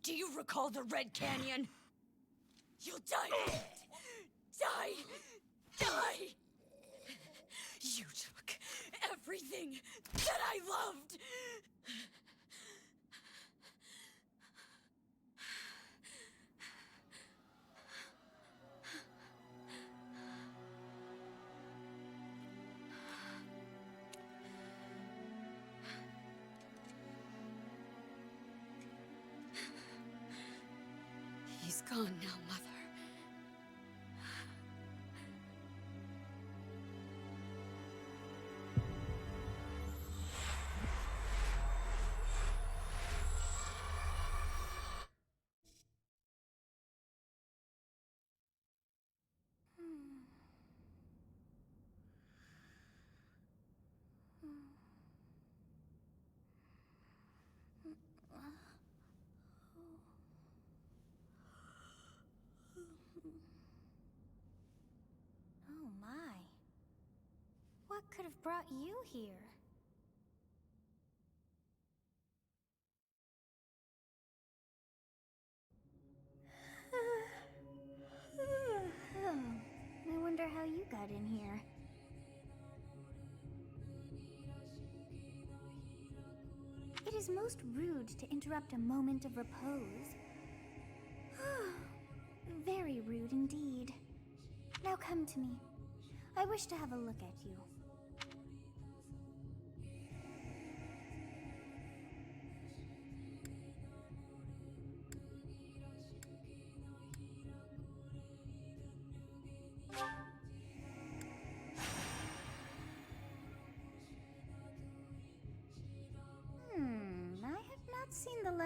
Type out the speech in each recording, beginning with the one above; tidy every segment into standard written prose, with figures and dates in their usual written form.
Do you recall the Red Canyon? You'll die! Die! Die! You took everything that I loved! He's gone now, Mother. Oh my. What could have brought you here? I wonder how you got in here. It is most rude to interrupt a moment of repose. Very rude indeed. Now come to me. I wish to have a look at you.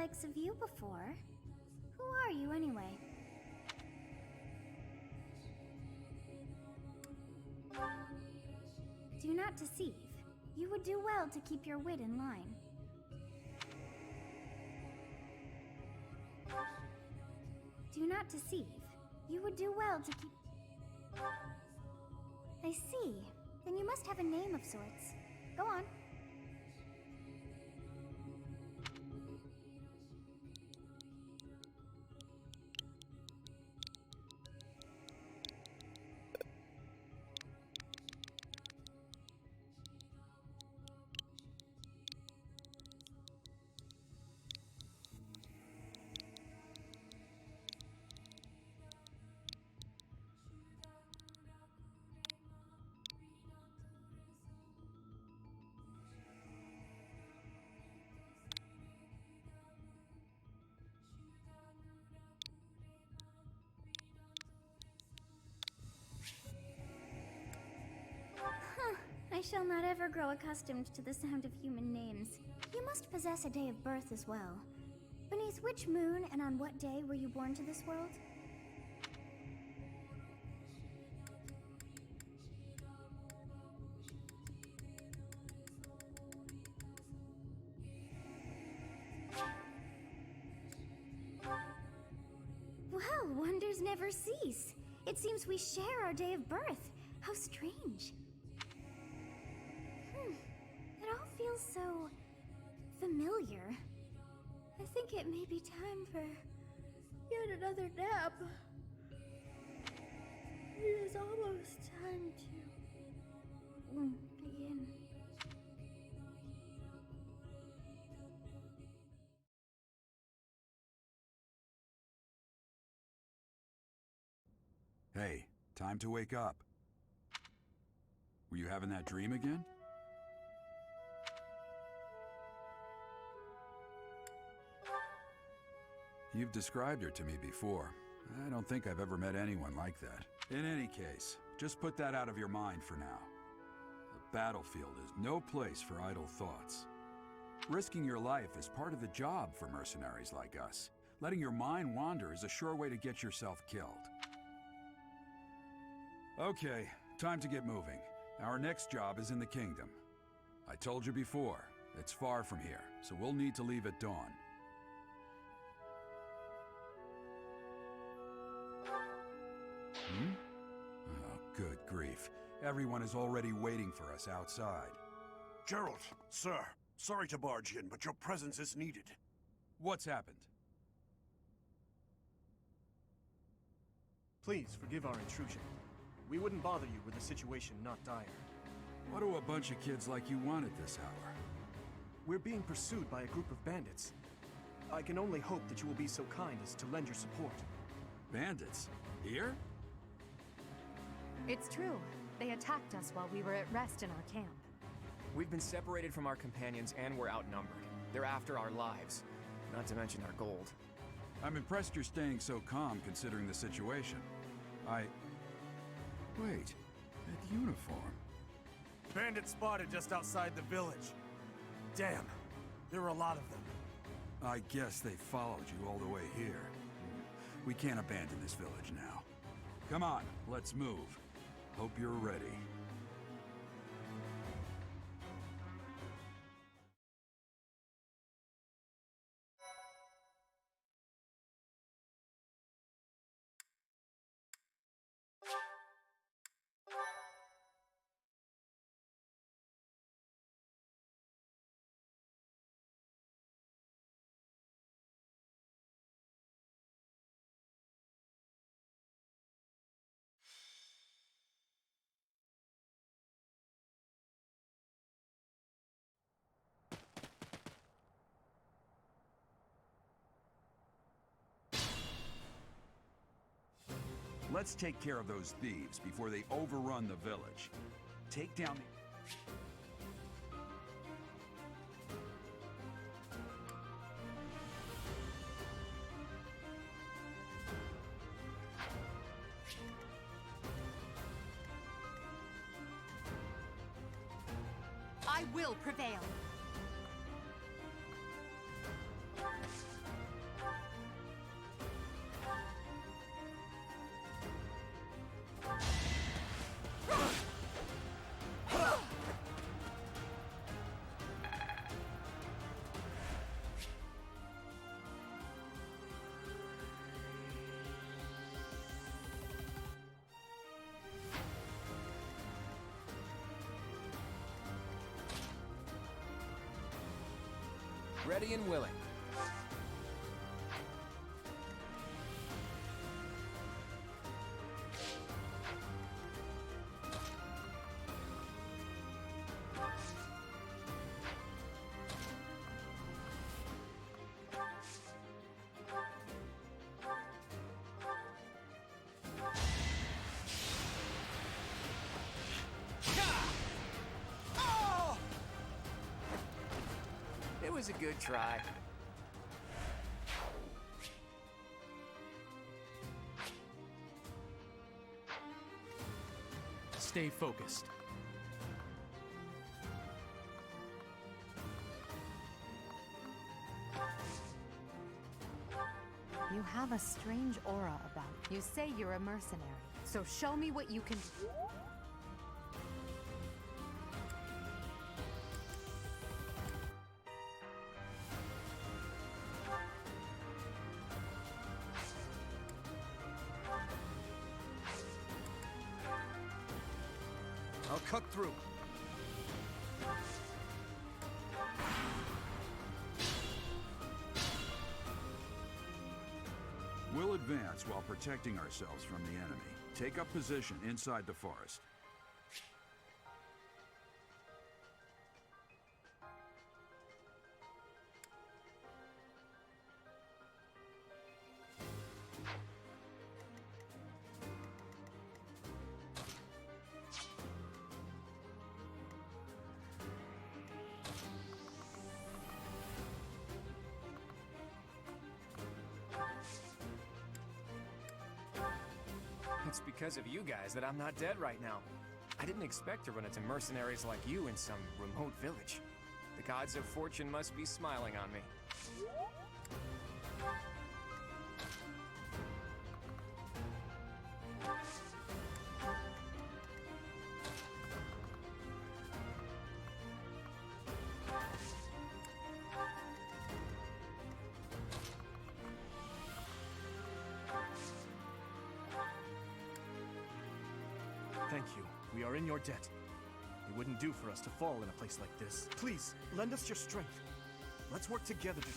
likes of you before. Who are you, anyway? Do not deceive. You would do well to keep your wit in line. Do not deceive. You would do well to keep... I see. Then you must have a name of sorts. Go on. I shall not ever grow accustomed to the sound of human names. You must possess a day of birth as well. Beneath which moon and on what day were you born to this world? Well, wonders never cease. It seems we share our day of birth. How strange. It all feels so... familiar. I think it may be time for yet another nap. It is almost time to... begin. Hey, time to wake up. Were you having that dream again? You've described her to me before. I don't think I've ever met anyone like that. In any case, just put that out of your mind for now. The battlefield is no place for idle thoughts. Risking your life is part of the job for mercenaries like us. Letting your mind wander is a sure way to get yourself killed. Okay, time to get moving. Our next job is in the kingdom. I told you before, it's far from here, so we'll need to leave at dawn. Oh, good grief. Everyone is already waiting for us outside. Gerald, sir, sorry to barge in, but your presence is needed. What's happened? Please forgive our intrusion. We wouldn't bother you with a situation not dire. What do a bunch of kids like you want at this hour? We're being pursued by a group of bandits. I can only hope that you will be so kind as to lend your support. Bandits? Here? It's true. They attacked us while we were at rest in our camp. We've been separated from our companions and we're outnumbered. They're after our lives, not to mention our gold. I'm impressed you're staying so calm considering the situation. Wait, that uniform. Bandits spotted just outside the village. Damn, there were a lot of them. I guess they followed you all the way here. We can't abandon this village now. Come on, let's move. Hope you're ready. Let's take care of those thieves before they overrun the village. Take down the... I will prevail. Ready and willing. It was a good try. Stay focused. You have a strange aura about you. You say you're a mercenary, so show me what you can do. I'll cut through. We'll advance while protecting ourselves from the enemy. Take up position inside the forest. It's because of you guys that I'm not dead right now. I didn't expect to run into mercenaries like you in some remote village. The gods of fortune must be smiling on me. Thank you. We are in your debt. It wouldn't do for us to fall in a place like this. Please, lend us your strength. Let's work together to...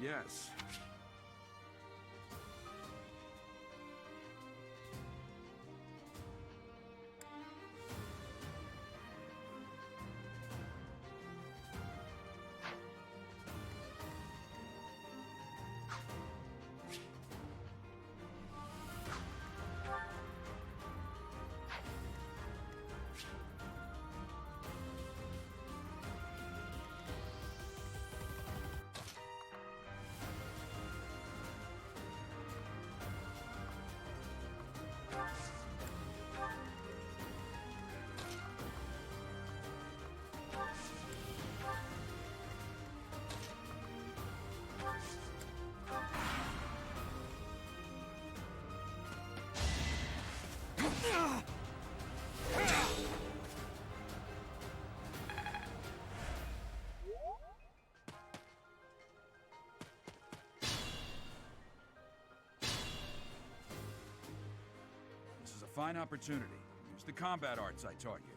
Yes. This is a fine opportunity. Use the combat arts I taught you.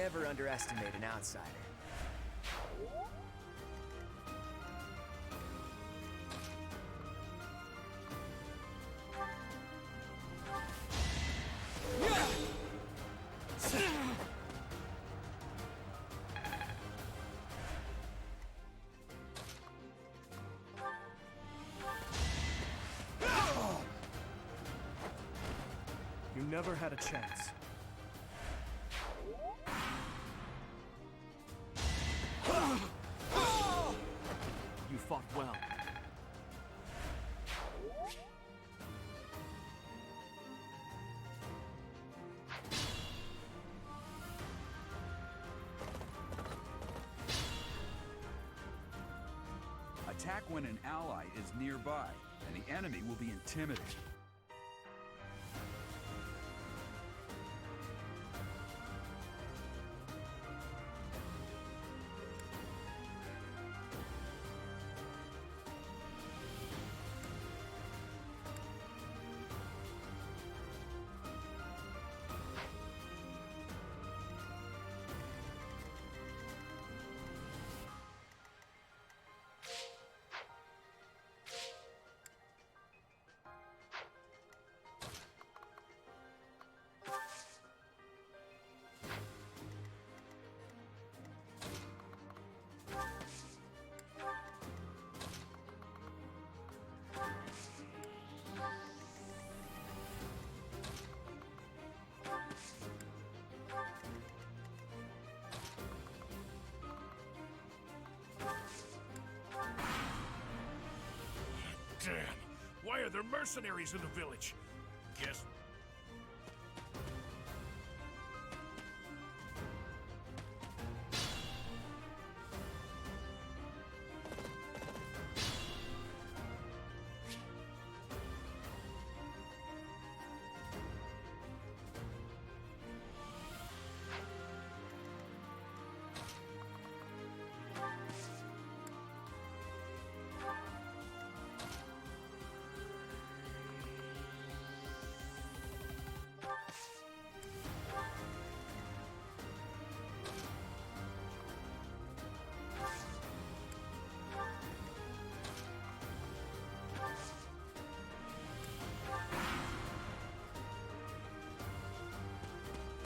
never underestimate an outsider. You never had a chance. You fought well. Attack when an ally is nearby, and the enemy will be intimidated. Damn! Why are there mercenaries in the village? Guess...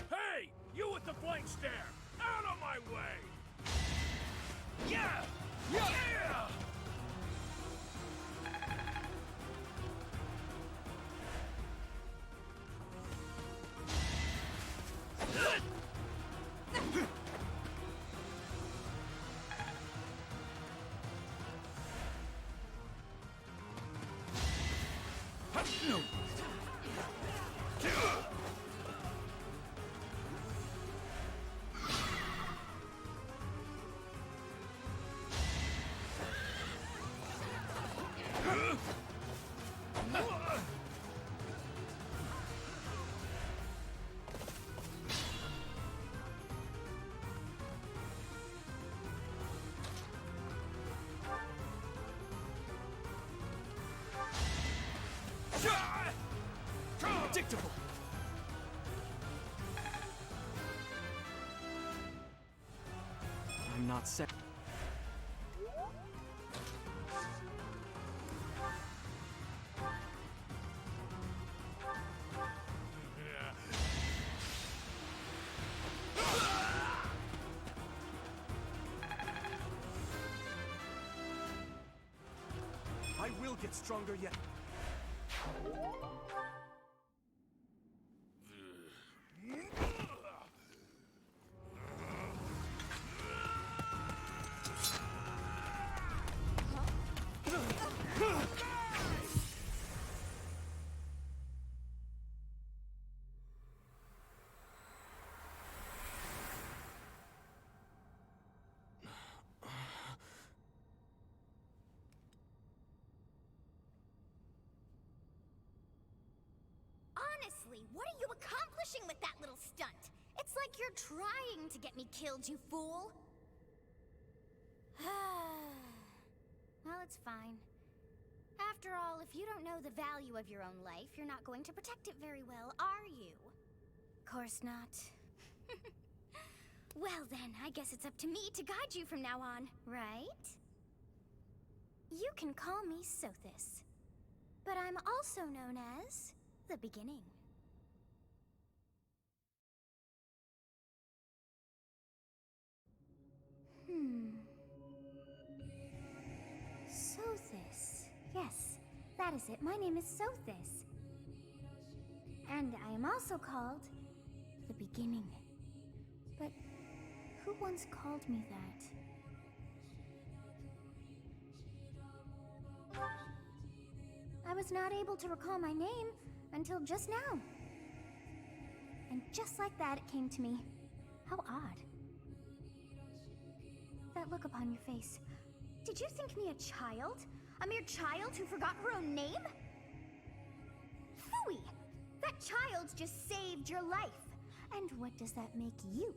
Hey! You with the flank stare! Out of my way! Yeah! Yeah! Predictable. I'm not set. I will get stronger yet. Honestly, what are you accomplishing with that little stunt? It's like you're trying to get me killed, you fool! Well, it's fine. After all, if you don't know the value of your own life, you're not going to protect it very well, are you? Course not. Well then, I guess it's up to me to guide you from now on, right? You can call me Sothis, but I'm also known as the Beginning. Sothis. Yes, that is it. My name is Sothis. And I am also called the Beginning. But who once called me that? I was not able to recall my name until just now. And just like that, it came to me. How odd. That look upon your face. Did you think me a child? A mere child who forgot her own name? Phooey! That child just saved your life. And what does that make you?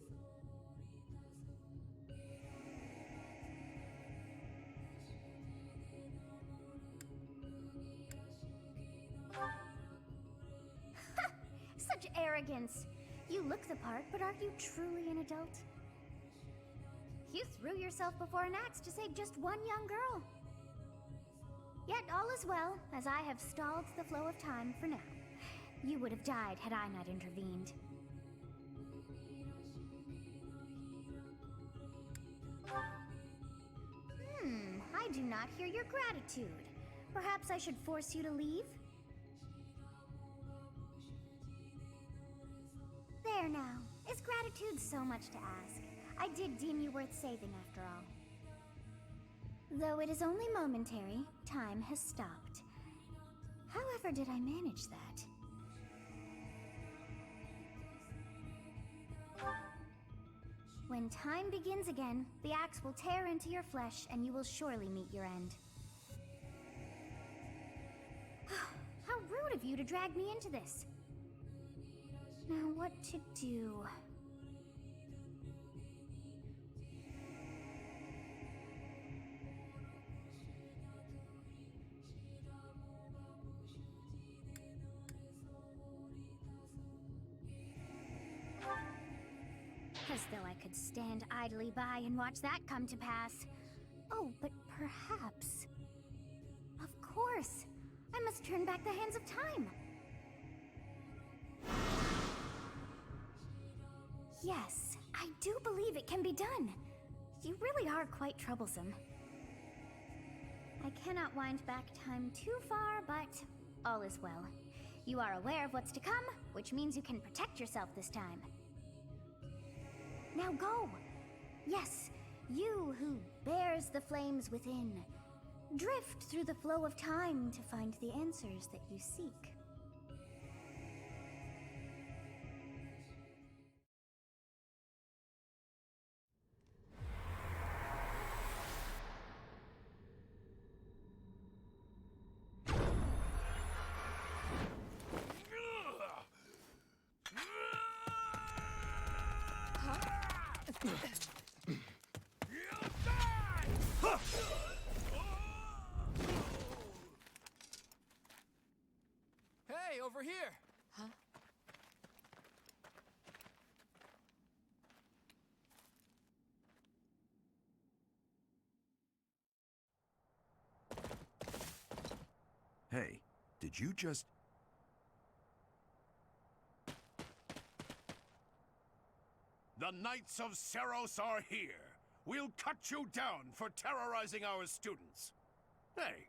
Such arrogance. You look the part, but are you truly an adult? You threw yourself before an axe to save just one young girl. Yet all is well, as I have stalled the flow of time for now. You would have died had I not intervened. I do not hear your gratitude. Perhaps I should force you to leave? There now. Is gratitude so much to ask? I did deem you worth saving after all. Though it is only momentary, time has stopped. However did I manage that? When time begins again, the axe will tear into your flesh and you will surely meet your end. How rude of you to drag me into this. Now what to do? As though I could stand idly by and watch that come to pass. Oh, but perhaps... Of course! I must turn back the hands of time! Yes, I do believe it can be done. You really are quite troublesome. I cannot wind back time too far, but all is well. You are aware of what's to come, which means you can protect yourself this time. Now go! Yes, you who bears the flames within. Drift through the flow of time to find the answers that you seek. Hey, over here! Huh? Hey, did you just... The Knights of Seros are here. We'll cut you down for terrorizing our students. Hey,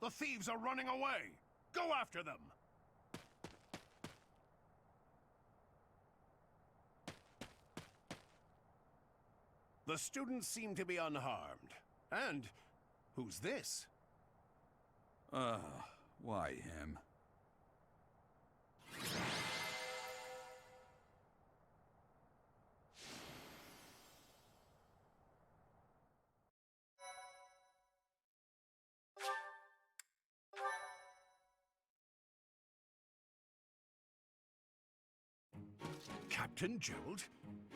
the thieves are running away. Go after them. The students seem to be unharmed. And who's this? Why him? Captain Gerald?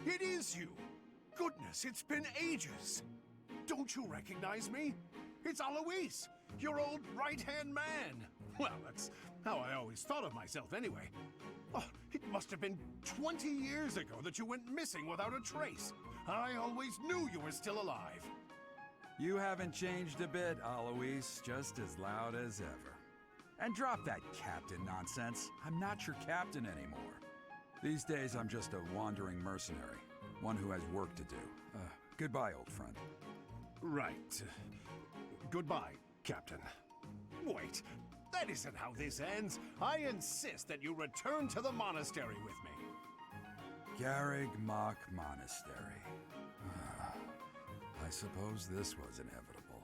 It is you! Goodness, it's been ages! Don't you recognize me? It's Alois, your old right-hand man! Well, that's how I always thought of myself anyway. Oh, it must have been 20 years ago that you went missing without a trace. I always knew you were still alive. You haven't changed a bit, Alois, just as loud as ever. And drop that captain nonsense. I'm not your captain anymore. These days, I'm just a wandering mercenary. One who has work to do. Goodbye, old friend. Right. Goodbye, Captain. Wait, that isn't how this ends. I insist that you return to the monastery with me. Garreg Mach Monastery. I suppose this was inevitable.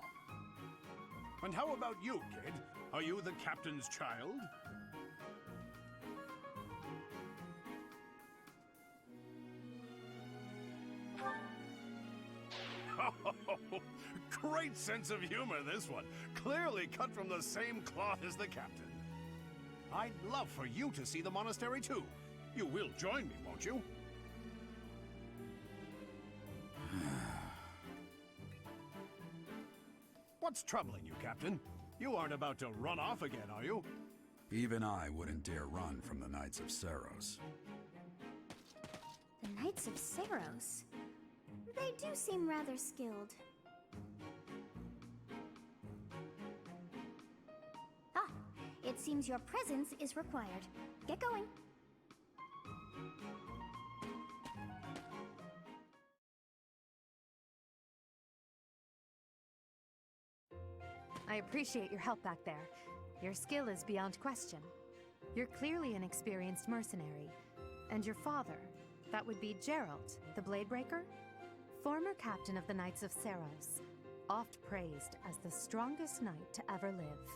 And how about you, kid? Are you the captain's child? Great sense of humor, this one. Clearly cut from the same cloth as the captain. I'd love for you to see the monastery too. You will join me, won't you? What's troubling you, Captain? You aren't about to run off again, are you? Even I wouldn't dare run from the Knights of Seros. The Knights of Seros. They do seem rather skilled. Ah, it seems your presence is required. Get going. I appreciate your help back there. Your skill is beyond question. You're clearly an experienced mercenary. And your father, that would be Geralt, the Bladebreaker? Former captain of the Knights of Seros, oft praised as the strongest knight to ever live.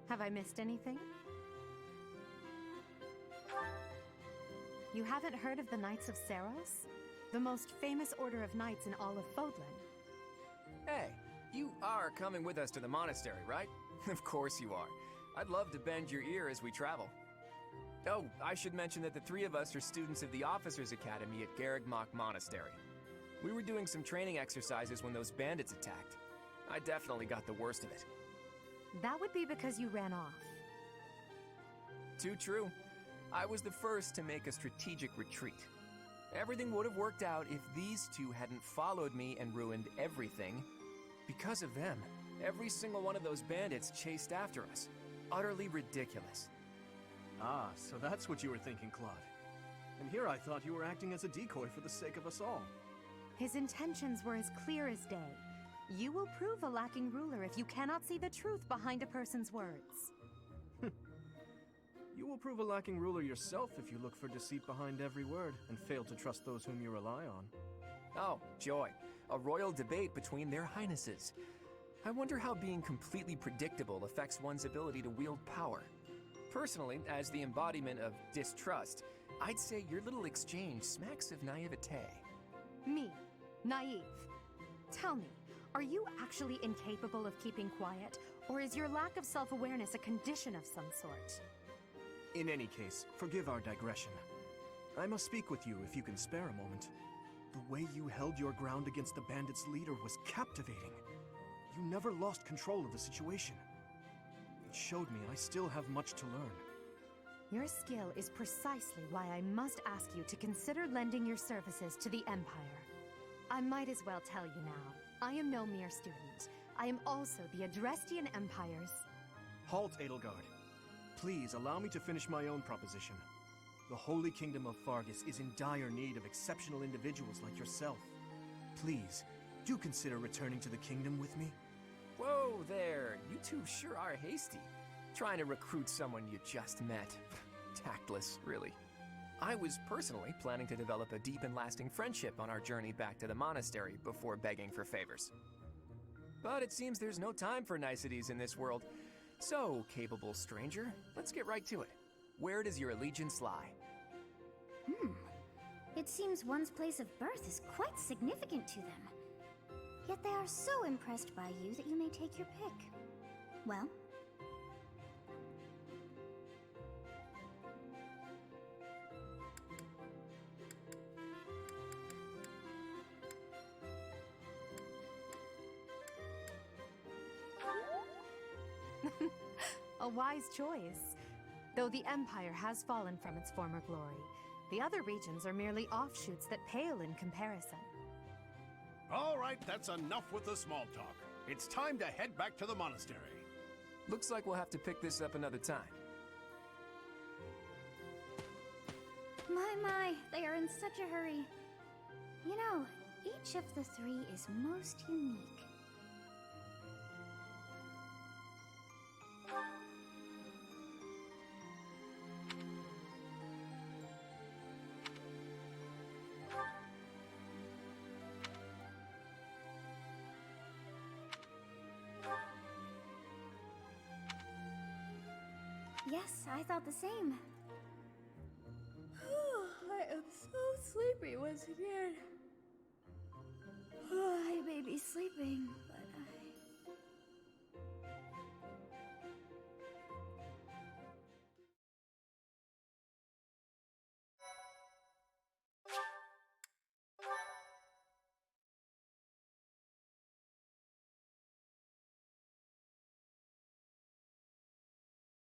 Have I missed anything? You haven't heard of the Knights of Seros? The most famous order of knights in all of Fodlan. Hey, you are coming with us to the monastery, right? Of course you are. I'd love to bend your ear as we travel. Oh, I should mention that the three of us are students of the Officers' Academy at Garreg Mach Monastery. We were doing some training exercises when those bandits attacked. I definitely got the worst of it. That would be because you ran off. Too true. I was the first to make a strategic retreat. Everything would have worked out if these two hadn't followed me and ruined everything. Because of them, every single one of those bandits chased after us. Utterly ridiculous. Ah, so that's what you were thinking, Claude. And here I thought you were acting as a decoy for the sake of us all. His intentions were as clear as day. You will prove a lacking ruler if you cannot see the truth behind a person's words. You will prove a lacking ruler yourself if you look for deceit behind every word and fail to trust those whom you rely on. Oh, joy. A royal debate between their highnesses. I wonder how being completely predictable affects one's ability to wield power. Personally, as the embodiment of distrust, I'd say your little exchange smacks of naivete. Me, naive. Tell me, are you actually incapable of keeping quiet, or is your lack of self-awareness a condition of some sort? In any case, forgive our digression. I must speak with you if you can spare a moment. The way you held your ground against the bandits' leader was captivating. You never lost control of the situation. It showed me I still have much to learn. Your skill is precisely why I must ask you to consider lending your services to the Empire. I might as well tell you now, I am no mere student. I am also the Adrestian Empire's... Halt, Edelgard. Please allow me to finish my own proposition. The Holy Kingdom of Fargus is in dire need of exceptional individuals like yourself. Please, do consider returning to the kingdom with me. Whoa there, you two sure are hasty. Trying to recruit someone you just met. Tactless, really. I was personally planning to develop a deep and lasting friendship on our journey back to the monastery before begging for favors. But it seems there's no time for niceties in this world. So, capable stranger, let's get right to it. Where does your allegiance lie? It seems one's place of birth is quite significant to them. Yet they are so impressed by you that you may take your pick. Well? A wise choice. Though the Empire has fallen from its former glory, the other regions are merely offshoots that pale in comparison. All right, that's enough with the small talk. It's time to head back to the monastery. Looks like we'll have to pick this up another time. My, they are in such a hurry. You know, each of the three is most unique. Yes, I thought the same. I am so sleepy once again. I may be sleeping, but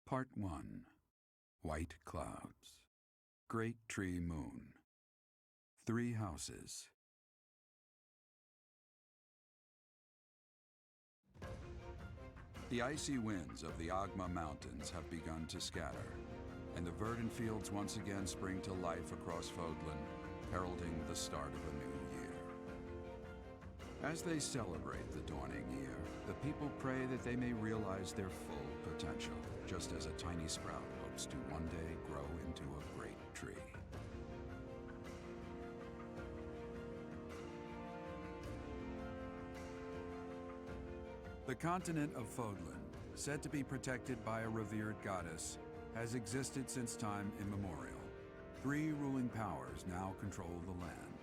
Part 1. White Clouds. Great Tree Moon. 3 houses. The icy winds of the Agma Mountains have begun to scatter, and the verdant fields once again spring to life across Fodlan, heralding the start of a new year. As they celebrate the dawning year, the people pray that they may realize their full potential, just as a tiny sprout hopes to one day grow into a great tree. The continent of Fodlan, said to be protected by a revered goddess, has existed since time immemorial. 3 ruling powers now control the land.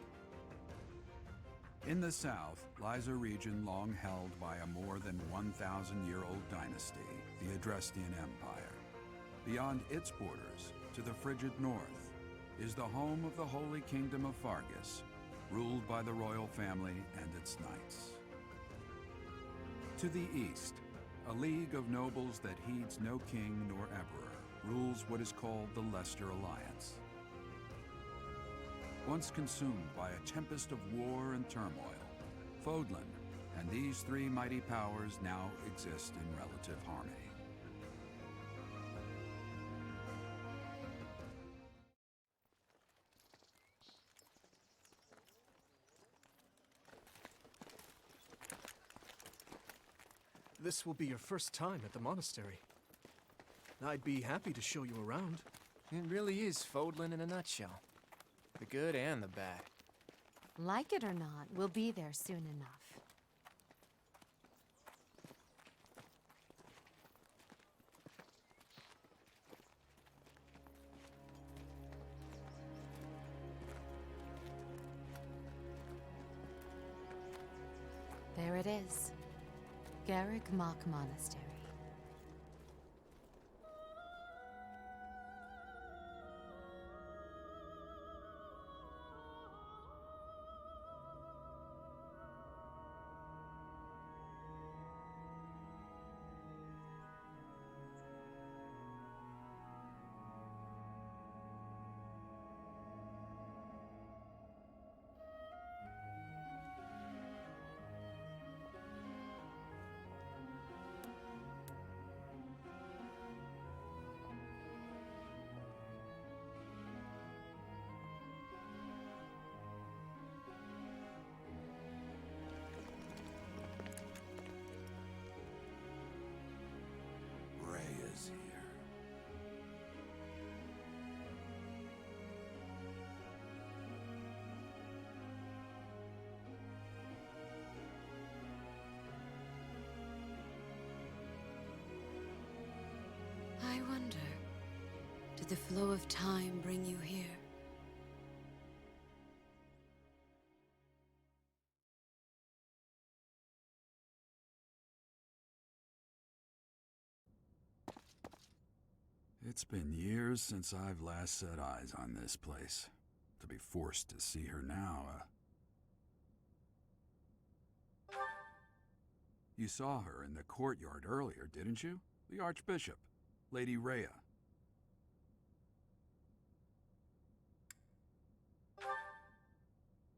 In the south lies a region long held by a more than 1,000-year-old dynasty, the Adrestian Empire. Beyond its borders, to the frigid north, is the home of the Holy Kingdom of Fargus, ruled by the royal family and its knights. To the east, a league of nobles that heeds no king nor emperor rules what is called the Leicester Alliance. Once consumed by a tempest of war and turmoil, Fodlan and these 3 mighty powers now exist in relative harmony. This will be your first time at the monastery. I'd be happy to show you around. It really is Fodlan in a nutshell. The good and the bad. Like it or not, we'll be there soon enough. There it is. Garrick Mach Monastery. Is here. I wonder, did the flow of time bring you here? It's been years since I've last set eyes on this place. To be forced to see her now, You saw her in the courtyard earlier, didn't you? The Archbishop, Lady Rhea.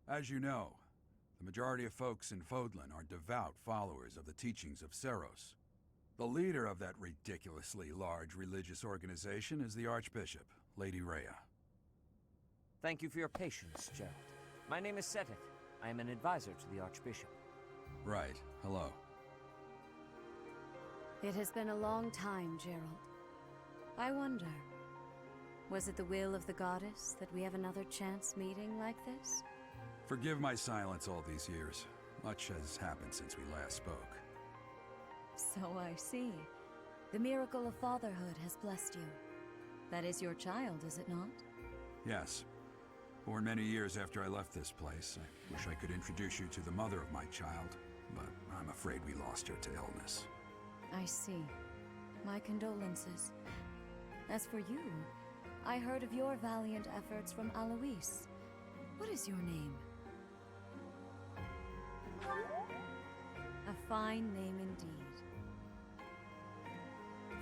As you know, the majority of folks in Fodlan are devout followers of the teachings of Seros. The leader of that ridiculously large religious organization is the Archbishop, Lady Rhea. Thank you for your patience, Gerald. My name is Seteth. I am an advisor to the Archbishop. Right. Hello. It has been a long time, Gerald. I wonder, was it the will of the goddess that we have another chance meeting like this? Forgive my silence all these years. Much has happened since we last spoke. So I see. The miracle of fatherhood has blessed you. That is your child, is it not? Yes. Born many years after I left this place. I wish I could introduce you to the mother of my child, but I'm afraid we lost her to illness. I see. My condolences. As for you, I heard of your valiant efforts from Alois. What is your name? A fine name indeed.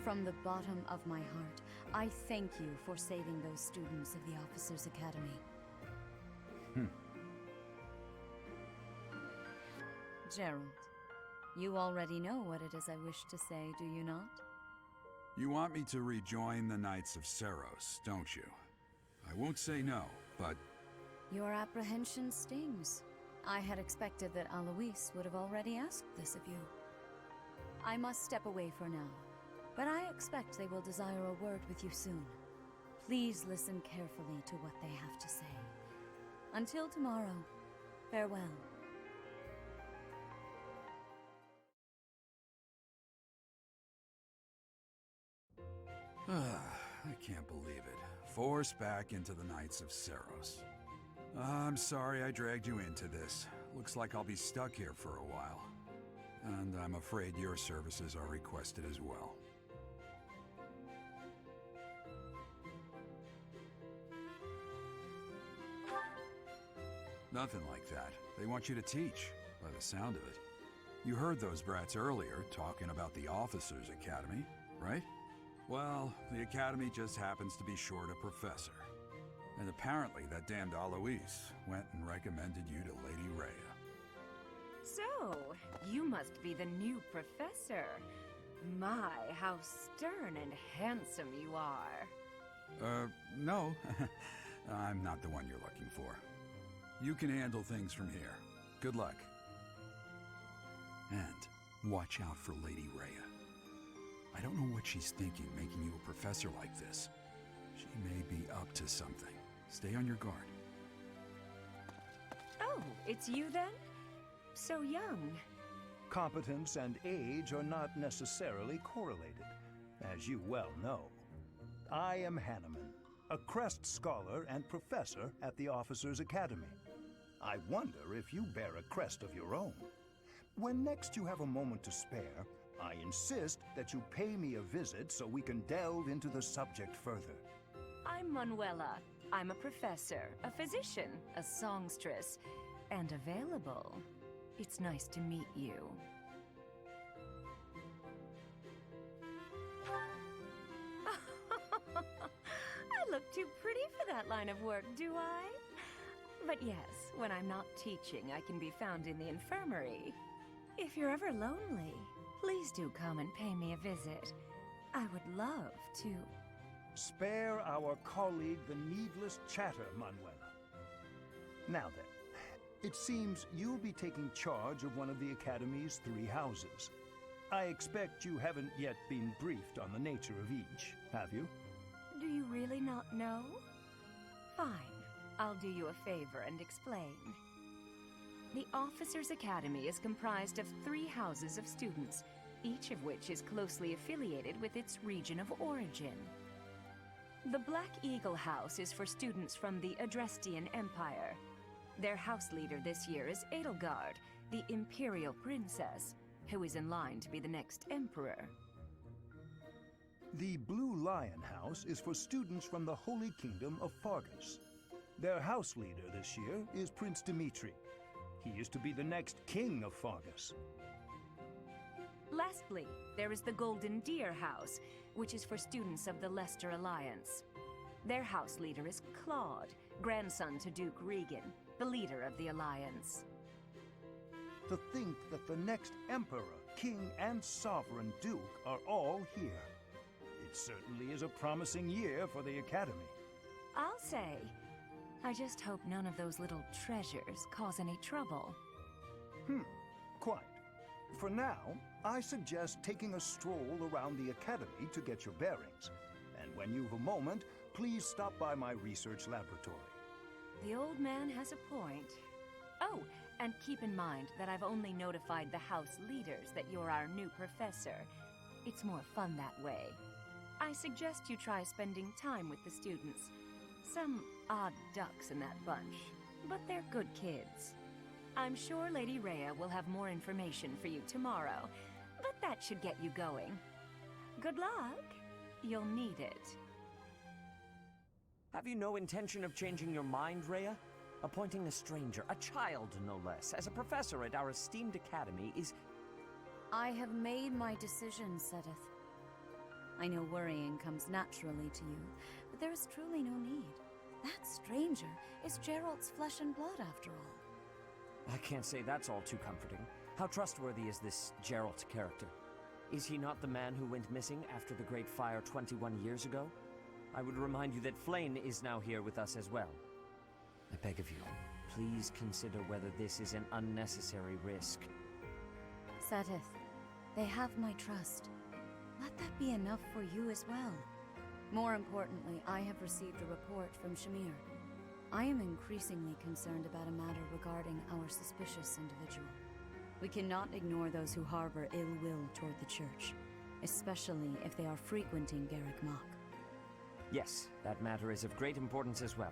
From the bottom of my heart, I thank you for saving those students of the Officers' Academy. Gerald, you already know what it is I wish to say, do you not? You want me to rejoin the Knights of Seros, don't you? I won't say no, but... Your apprehension stings. I had expected that Alois would have already asked this of you. I must step away for now, but I expect they will desire a word with you soon. Please listen carefully to what they have to say. Until tomorrow, farewell. I can't believe it. Forced back into the Knights of Seros. I'm sorry I dragged you into this. Looks like I'll be stuck here for a while. And I'm afraid your services are requested as well. Nothing like that. They want you to teach, by the sound of it. You heard those brats earlier talking about the Officers' Academy, right? Well, the Academy just happens to be short a professor. And apparently that damned Alois went and recommended you to Lady Rhea. So, you must be the new professor. My, how stern and handsome you are. No. I'm not the one you're looking for. You can handle things from here. Good luck. And watch out for Lady Rhea. I don't know what she's thinking making you a professor like this. She may be up to something. Stay on your guard. Oh, it's you then? So young. Competence and age are not necessarily correlated, as you well know. I am Hanneman, a Crest Scholar and Professor at the Officers' Academy. I wonder if you bear a crest of your own. When next you have a moment to spare, I insist that you pay me a visit so we can delve into the subject further. I'm Manuela. I'm a professor, a physician, a songstress, and available. It's nice to meet you. I look too pretty for that line of work, do I? But yes, when I'm not teaching, I can be found in the infirmary. If you're ever lonely, please do come and pay me a visit. I would love to. Spare our colleague the needless chatter, Manuela. Now then, it seems you'll be taking charge of one of the Academy's 3 houses. I expect you haven't yet been briefed on the nature of each, have you? Do you really not know? Fine. I'll do you a favor and explain. The Officers' Academy is comprised of 3 houses of students, each of which is closely affiliated with its region of origin. The Black Eagle House is for students from the Adrestian Empire. Their house leader this year is Edelgard, the Imperial Princess, who is in line to be the next Emperor. The Blue Lion House is for students from the Holy Kingdom of Fargus. Their house leader this year is Prince Dimitri. He is to be the next king of Fargus. Lastly, there is the Golden Deer House, which is for students of the Leicester Alliance. Their house leader is Claude, grandson to Duke Regan, the leader of the Alliance. To think that the next Emperor, King, and Sovereign Duke are all here. It certainly is a promising year for the Academy. I'll say. I just hope none of those little treasures cause any trouble. Quite. For now, I suggest taking a stroll around the Academy to get your bearings. And when you've a moment, please stop by my research laboratory. The old man has a point. Oh, and keep in mind that I've only notified the house leaders that you're our new professor. It's more fun that way. I suggest you try spending time with the students. Some odd ducks in that bunch, but they're good kids. I'm sure Lady Rhea will have more information for you tomorrow, but that should get you going. Good luck. You'll need it. Have you no intention of changing your mind, Rhea? Appointing a stranger, a child no less, as a professor at our esteemed academy is... I have made my decision, Sedith. I know worrying comes naturally to you, but there is truly no need. That stranger is Geralt's flesh and blood, after all. I can't say that's all too comforting. How trustworthy is this Geralt character? Is he not the man who went missing after the Great Fire 21 years ago? I would remind you that Flayn is now here with us as well. I beg of you, please consider whether this is an unnecessary risk. Sedith, they have my trust. Let that be enough for you as well. More importantly, I have received a report from Shamir. I am increasingly concerned about a matter regarding our suspicious individual. We cannot ignore those who harbor ill will toward the Church, especially if they are frequenting Garrick Mach. Yes, that matter is of great importance as well.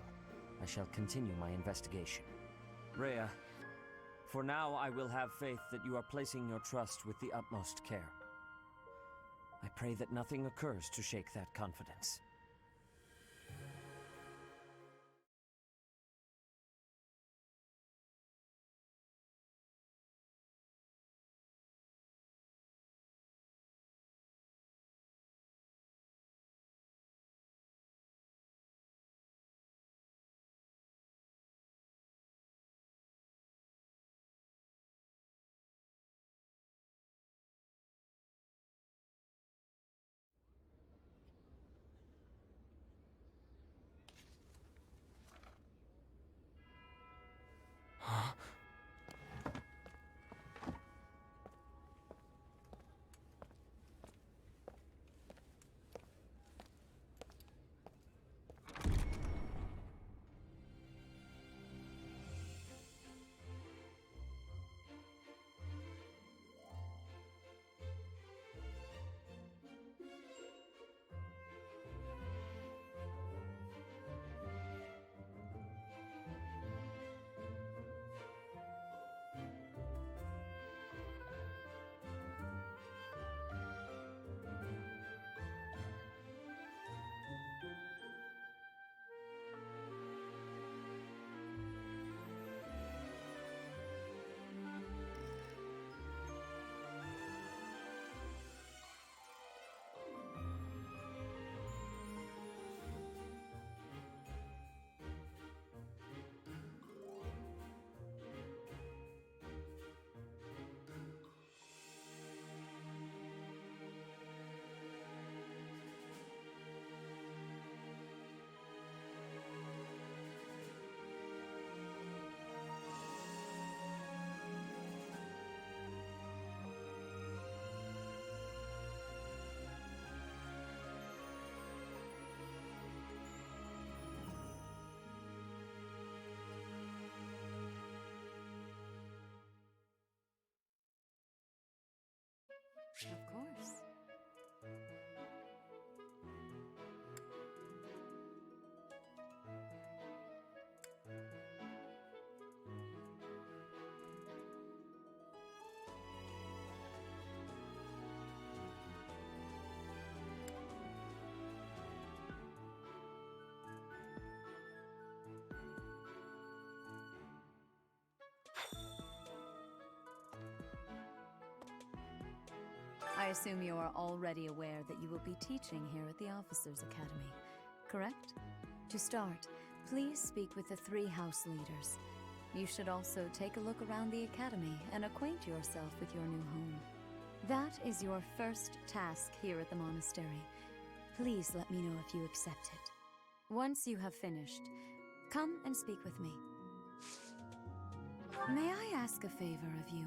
I shall continue my investigation. Rhea, for now I will have faith that you are placing your trust with the utmost care. I pray that nothing occurs to shake that confidence. Of course. I assume you are already aware that you will be teaching here at the Officers' Academy, correct? To start, please speak with the 3 house leaders. You should also take a look around the academy and acquaint yourself with your new home. That is your first task here at the monastery. Please let me know if you accept it. Once you have finished, come and speak with me. May I ask a favor of you?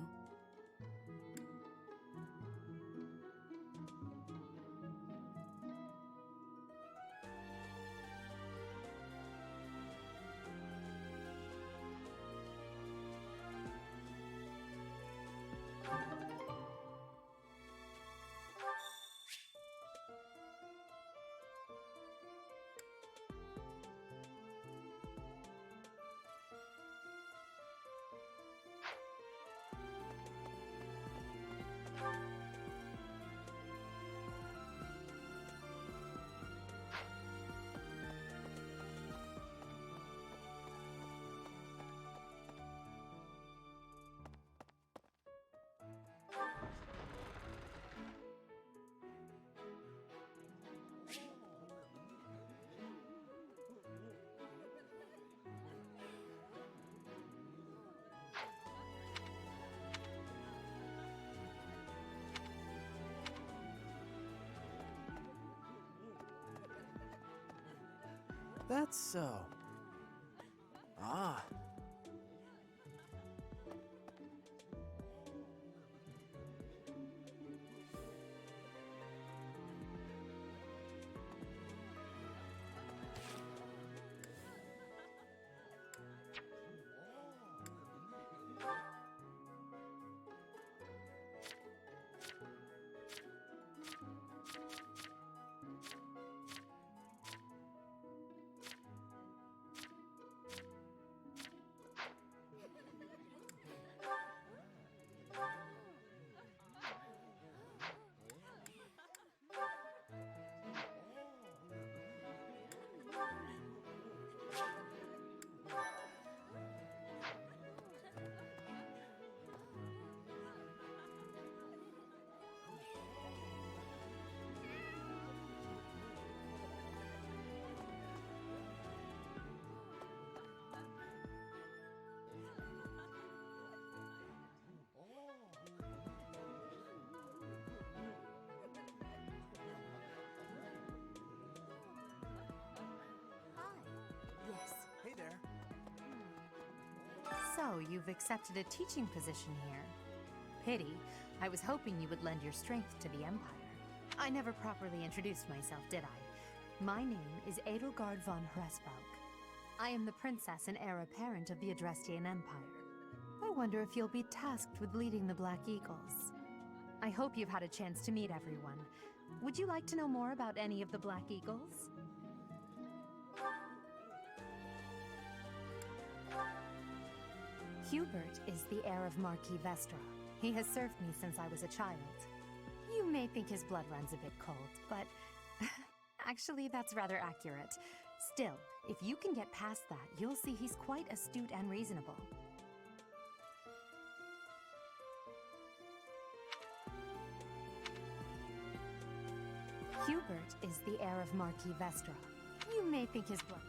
That's so. Ah. Hey there. So, you've accepted a teaching position here. Pity. I was hoping you would lend your strength to the Empire. I never properly introduced myself, did I? My name is Edelgard von Hresbalg. I am the princess and heir apparent of the Adrestian Empire. I wonder if you'll be tasked with leading the Black Eagles. I hope you've had a chance to meet everyone. Would you like to know more about any of the Black Eagles? Hubert is the heir of Marquis Vestra. He has served me since I was a child. You may think his blood runs a bit cold, but actually that's rather accurate. Still, if you can get past that, you'll see he's quite astute and reasonable. Hubert is the heir of Marquis Vestra. You may think his blood...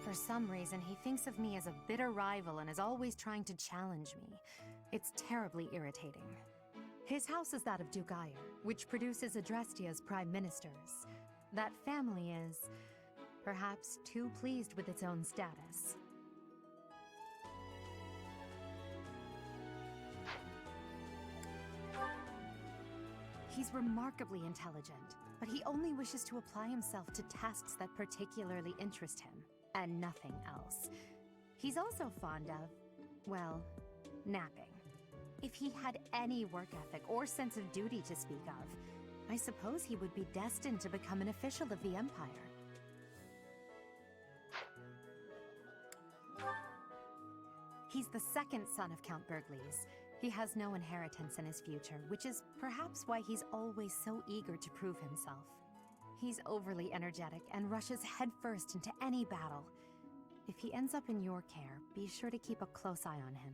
For some reason, he thinks of me as a bitter rival and is always trying to challenge me. It's terribly irritating. His house is that of Dugayer, which produces Adrestia's prime ministers. That family is, perhaps, too pleased with its own status. He's remarkably intelligent, but he only wishes to apply himself to tasks that particularly interest him. And nothing else. He's also fond of, well, napping. If he had any work ethic or sense of duty to speak of, I suppose he would be destined to become an official of the Empire. He's the second son of Count Bergliez. He has no inheritance in his future, which is perhaps why he's always so eager to prove himself. He's overly energetic and rushes headfirst into any battle. If he ends up in your care, be sure to keep a close eye on him.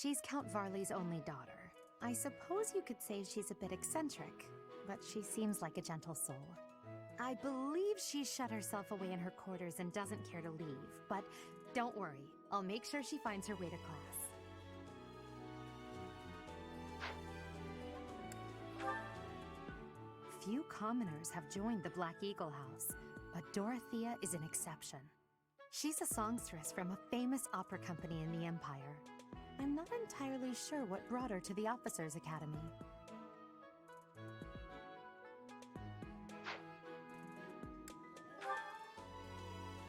She's Count Varley's only daughter. I suppose you could say she's a bit eccentric. but she seems like a gentle soul. I believe she shut herself away in her quarters and doesn't care to leave, but don't worry. I'll make sure she finds her way to class. Few commoners have joined the Black Eagle House, but Dorothea is an exception. She's a songstress from a famous opera company in the Empire. I'm not entirely sure what brought her to the Officers' Academy.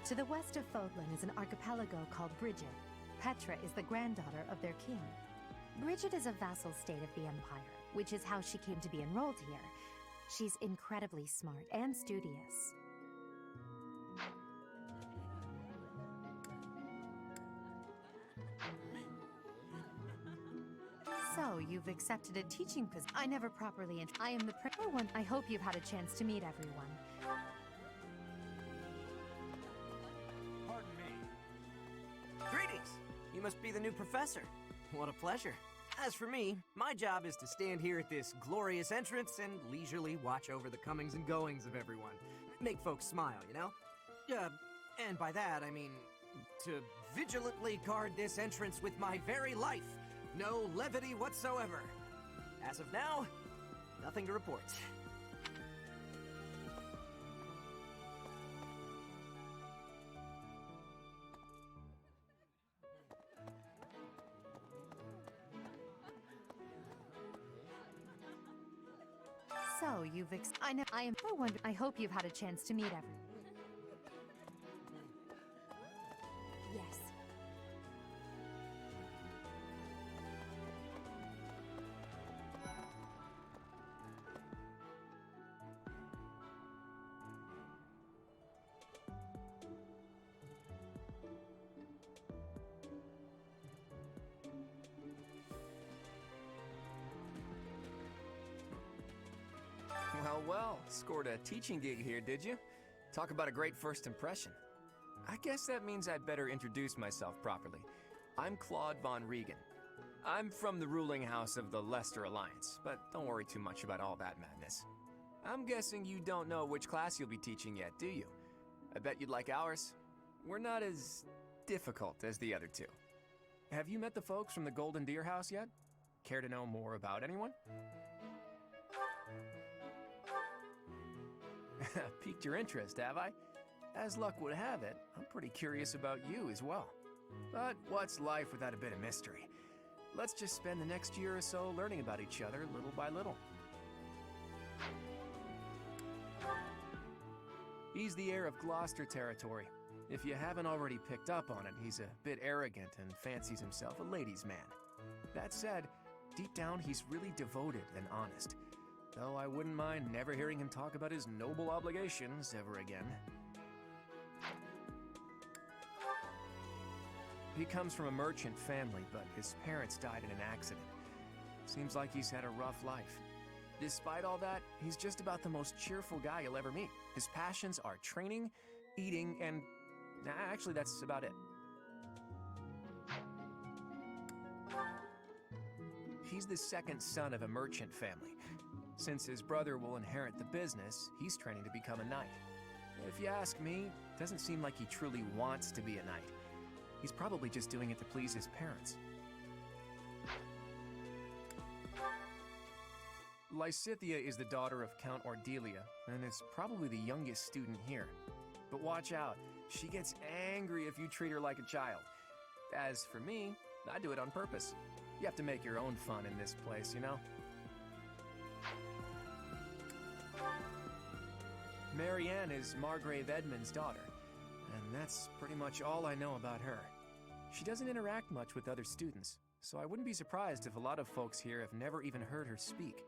To the west of Fodlan is an archipelago called Bridget. Petra is the granddaughter of their king. Bridget is a vassal state of the Empire, which is how she came to be enrolled here. She's incredibly smart and studious. So, you've accepted a teaching position. I never properly I am the one. I hope you've had a chance to meet everyone. Pardon me. Greetings! You must be the new professor. What a pleasure. As for me, my job is to stand here at this glorious entrance and leisurely watch over the comings and goings of everyone. Make folks smile, you know? And by that, I mean to vigilantly guard this entrance with my very life. No levity whatsoever. As of now, nothing to report. So, you've I am for one. I hope you've had a chance to meet everyone. Yes. Well, scored a teaching gig here, did you? Talk about a great first impression. I guess that means I'd better introduce myself properly. I'm Claude von Regan. I'm from the ruling house of the Leicester Alliance, but don't worry too much about all that madness. I'm guessing you don't know which class you'll be teaching yet, do you? I bet you'd like ours. We're not as difficult as the other two. Have you met the folks from the Golden Deer House yet? Care to know more about anyone? Piqued your interest, have I? As luck would have it, I'm pretty curious about you as well. But what's life without a bit of mystery? Let's just spend the next year or so learning about each other little by little. He's the heir of Gloucester territory. If you haven't already picked up on it, he's a bit arrogant and fancies himself a ladies' man. That said, deep down he's really devoted and honest. Though I wouldn't mind never hearing him talk about his noble obligations ever again. He comes from a merchant family, but his parents died in an accident. Seems like he's had a rough life. Despite all that, he's just about the most cheerful guy you'll ever meet. His passions are training, eating, and... actually, that's about it. He's the second son of a merchant family. Since his brother will inherit the business, he's training to become a knight. If you ask me, it doesn't seem like he truly wants to be a knight. He's probably just doing it to please his parents. Lysithea is the daughter of Count Ordelia, and is probably the youngest student here. But watch out, she gets angry if you treat her like a child. As for me, I do it on purpose. You have to make your own fun in this place, you know? Marianne is Margrave Edmund's daughter, and that's pretty much all I know about her. She doesn't interact much with other students, so I wouldn't be surprised if a lot of folks here have never even heard her speak.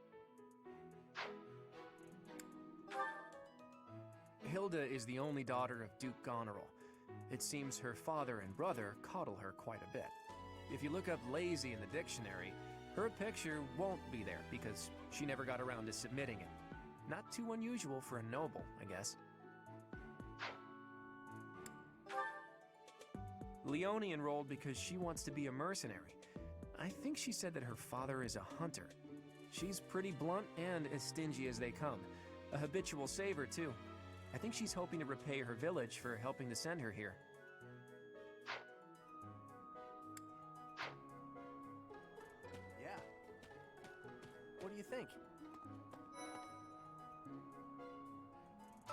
Hilda is the only daughter of Duke Goneril. It seems her father and brother coddle her quite a bit. If you look up lazy in the dictionary, her picture won't be there because she never got around to submitting it. Not too unusual for a noble, I guess. Leonie enrolled because she wants to be a mercenary. I think she said that her father is a hunter. She's pretty blunt and as stingy as they come. A habitual saver, too. I think she's hoping to repay her village for helping to send her here. Yeah. What do you think?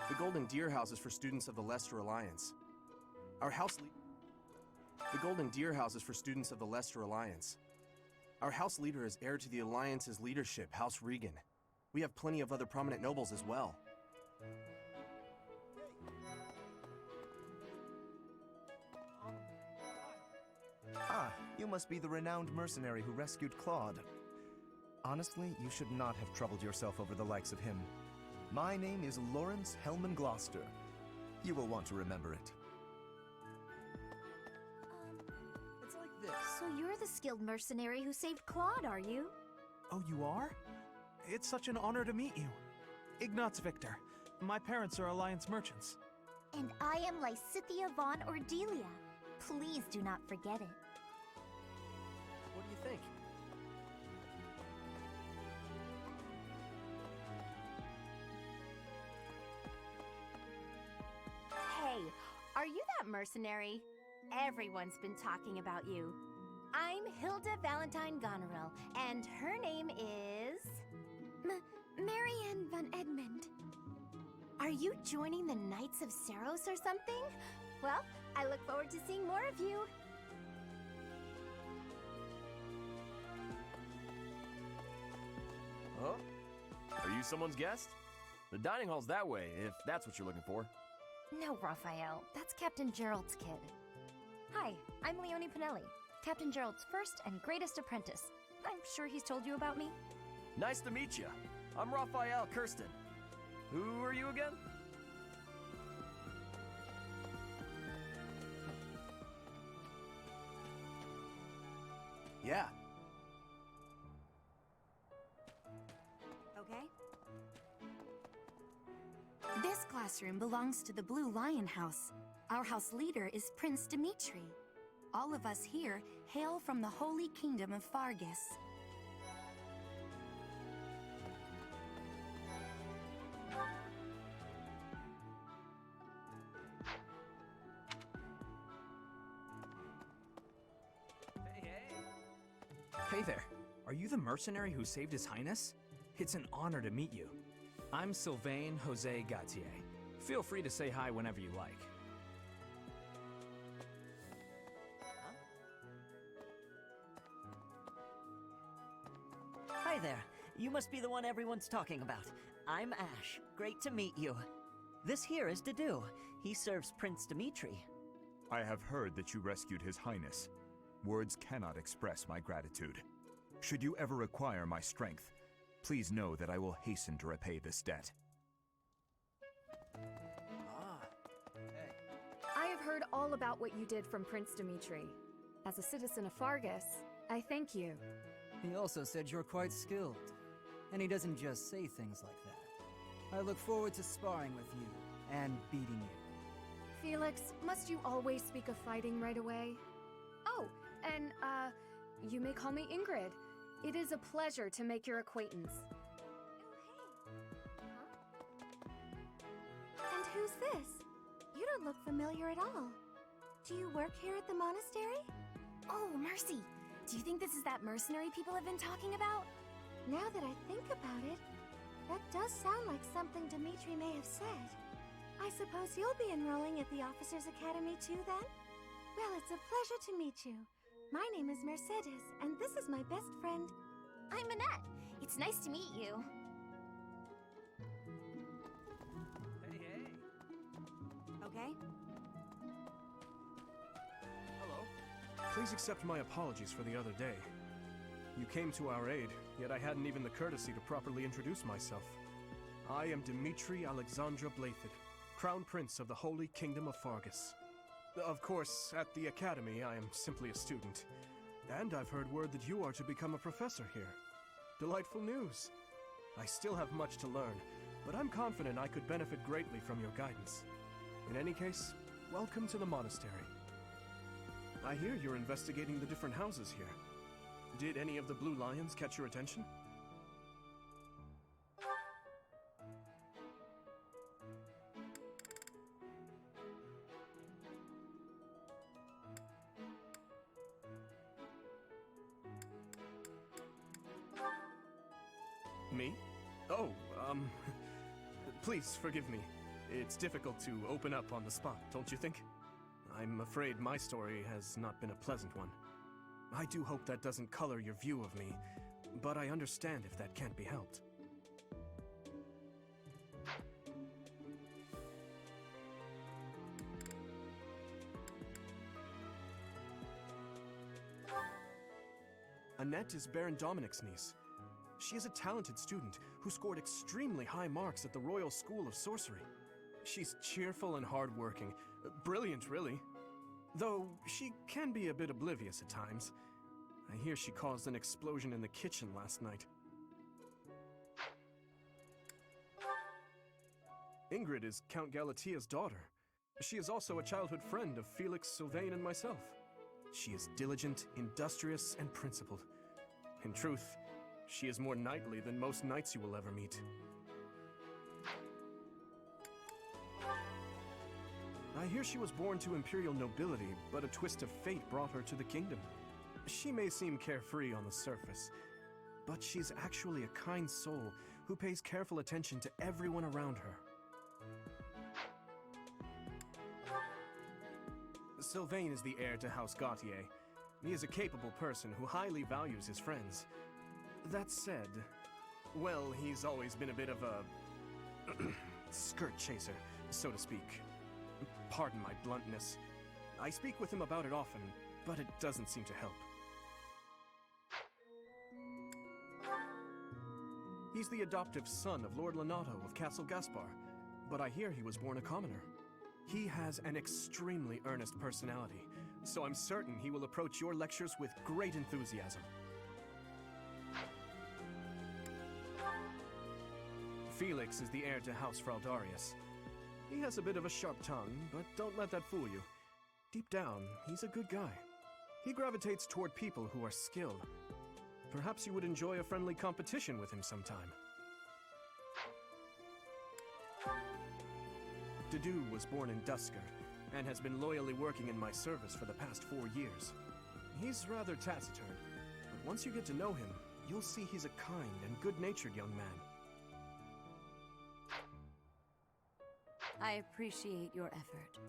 The Golden Deer House is for students of the Leicester Alliance. The Golden Deer House is for students of the Leicester Alliance. Our house leader is heir to the Alliance's leadership, House Regan. We have plenty of other prominent nobles as well. Ah, you must be the renowned mercenary who rescued Claude. Honestly, you should not have troubled yourself over the likes of him. My name is Lawrence Hellman Gloucester. You will want to remember it. It's like this. So you're the skilled mercenary who saved Claude, are you? Oh, you are? It's such an honor to meet you. Ignatz Victor. My parents are Alliance merchants. And I am Lysithia von Ordelia. Please do not forget it. What do you think? Hey, are you that mercenary? Everyone's been talking about you. I'm Hilda Valentine Goneril, and her name is... Marianne von Edmund. Are you joining the Knights of Seros or something? Well, I look forward to seeing more of you. Huh? Are you someone's guest? The dining hall's that way, if that's what you're looking for. No, Raphael. That's Captain Gerald's kid. Hi, I'm Leonie Pinelli, Captain Gerald's first and greatest apprentice. I'm sure he's told you about me. Nice to meet you. I'm Raphael Kirsten. Who are you again? Yeah. Okay. This classroom belongs to the Blue Lion House. Our house leader is Prince Dimitri. All of us here hail from the Holy Kingdom of Fargus. Hey there. Are you the mercenary who saved His Highness? It's an honor to meet you. I'm Sylvain Jose Gautier. Feel free to say hi whenever you like. Hi there. You must be the one everyone's talking about. I'm Ash. Great to meet you. This here is Dedu. He serves Prince Dimitri. I have heard that you rescued His Highness. Words cannot express my gratitude. Should you ever require my strength, please know that I will hasten to repay this debt. I have heard all about what you did from Prince Dimitri. As a citizen of Fargus, I thank you. He also said you're quite skilled. And he doesn't just say things like that. I look forward to sparring with you and beating you. Felix, must you always speak of fighting right away? Oh, and, you may call me Ingrid. It is a pleasure to make your acquaintance. And who's this? You don't look familiar at all. Do you work here at the monastery? Oh, Mercy! Do you think this is that mercenary people have been talking about? Now that I think about it, that does sound like something Dimitri may have said. I suppose you'll be enrolling at the Officers' Academy too, then? Well, it's a pleasure to meet you. My name is Mercedes, and this is my best friend. I'm Annette. It's nice to meet you. Hey. Okay. Hello. Please accept my apologies for the other day. You came to our aid, yet I hadn't even the courtesy to properly introduce myself. I am Dimitri Alexandra Blathid, Crown Prince of the Holy Kingdom of Fargus. Of course, at the Academy, I am simply a student. And I've heard word that you are to become a professor here. Delightful news. I still have much to learn, but I'm confident I could benefit greatly from your guidance. In any case, welcome to the monastery. I hear you're investigating the different houses here. Did any of the Blue Lions catch your attention? Me? Oh, please forgive me. It's difficult to open up on the spot, don't you think? I'm afraid my story has not been a pleasant one. I do hope that doesn't color your view of me, but I understand if that can't be helped. Annette is Baron Dominic's niece. She is a talented student who scored extremely high marks at the Royal School of Sorcery. She's cheerful and hardworking. Brilliant, really. Though she can be a bit oblivious at times. I hear she caused an explosion in the kitchen last night. Ingrid is Count Galatia's daughter. She is also a childhood friend of Felix, Sylvain, and myself. She is diligent, industrious, and principled. In truth, she is more knightly than most knights you will ever meet. I hear she was born to imperial nobility, but a twist of fate brought her to the kingdom. She may seem carefree on the surface, but she's actually a kind soul who pays careful attention to everyone around her. Sylvain is the heir to House Gautier. He is a capable person who highly values his friends. That said, well, he's always been a bit of a skirt chaser, so to speak. Pardon my bluntness. I speak with him about it often, but it doesn't seem to help. He's the adoptive son of Lord Lenato of Castle Gaspar, but I hear he was born a commoner. He has an extremely earnest personality, so I'm certain he will approach your lectures with great enthusiasm. Felix is the heir to House Fraldarius. He has a bit of a sharp tongue, but don't let that fool you. Deep down, he's a good guy. He gravitates toward people who are skilled. Perhaps you would enjoy a friendly competition with him sometime. Dedu was born in Dusker, and has been loyally working in my service for the past 4 years. He's rather taciturn, but once you get to know him, you'll see he's a kind and good-natured young man. I appreciate your effort.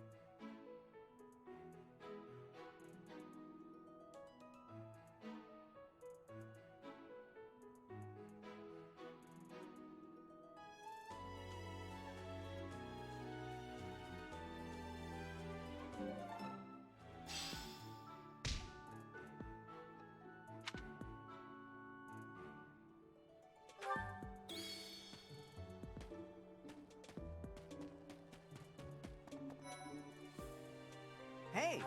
Hey!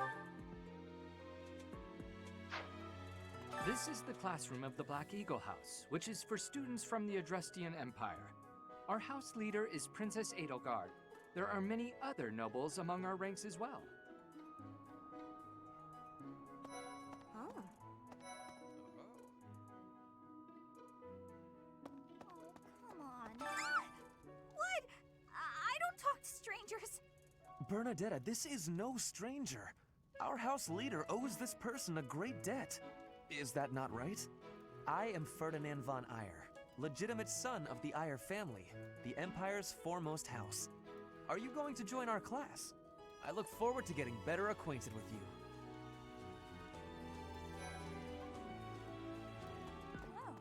This is the classroom of the Black Eagle House, which is for students from the Adrestian Empire. Our house leader is Princess Edelgard. There are many other nobles among our ranks as well. Oh. Come on. What? I don't talk to strangers. Bernadetta, this is no stranger. Our house leader owes this person a great debt. Is that not right? I am Ferdinand von Eyre, legitimate son of the Eyre family, the Empire's foremost house. Are you going to join our class? I look forward to getting better acquainted with you. Oh.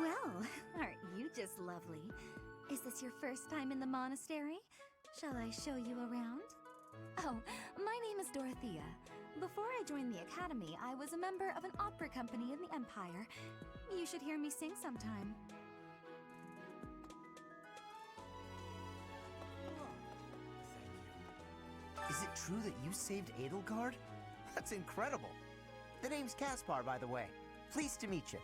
Well, aren't you just lovely? Is this your first time in the monastery? Shall I show you around? Oh, my name is Dorothea. Before I joined the academy, I was a member of an opera company in the Empire. You should hear me sing sometime. Is it true that you saved Edelgard? That's incredible. The name's Caspar, by the way. Pleased to meet you.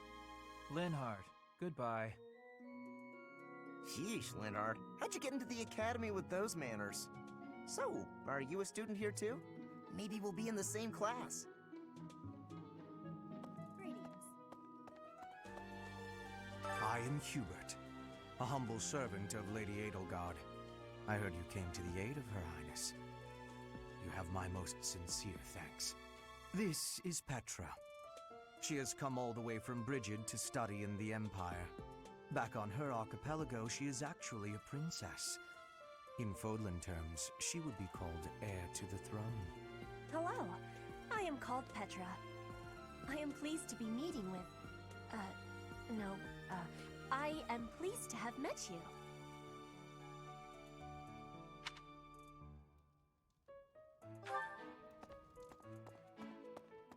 Linhard, goodbye. Sheesh, Linhard. How'd you get into the academy with those manners? So, are you a student here too? Maybe we'll be in the same class. I am Hubert, a humble servant of Lady Edelgard. I heard you came to the aid of Her Highness. You have my most sincere thanks. This is Petra. She has come all the way from Brigid to study in the Empire. Back on her archipelago, she is actually a princess. In Fodlan terms, she would be called heir to the throne. Hello, I am called Petra. I am pleased to be meeting with... I am pleased to have met you.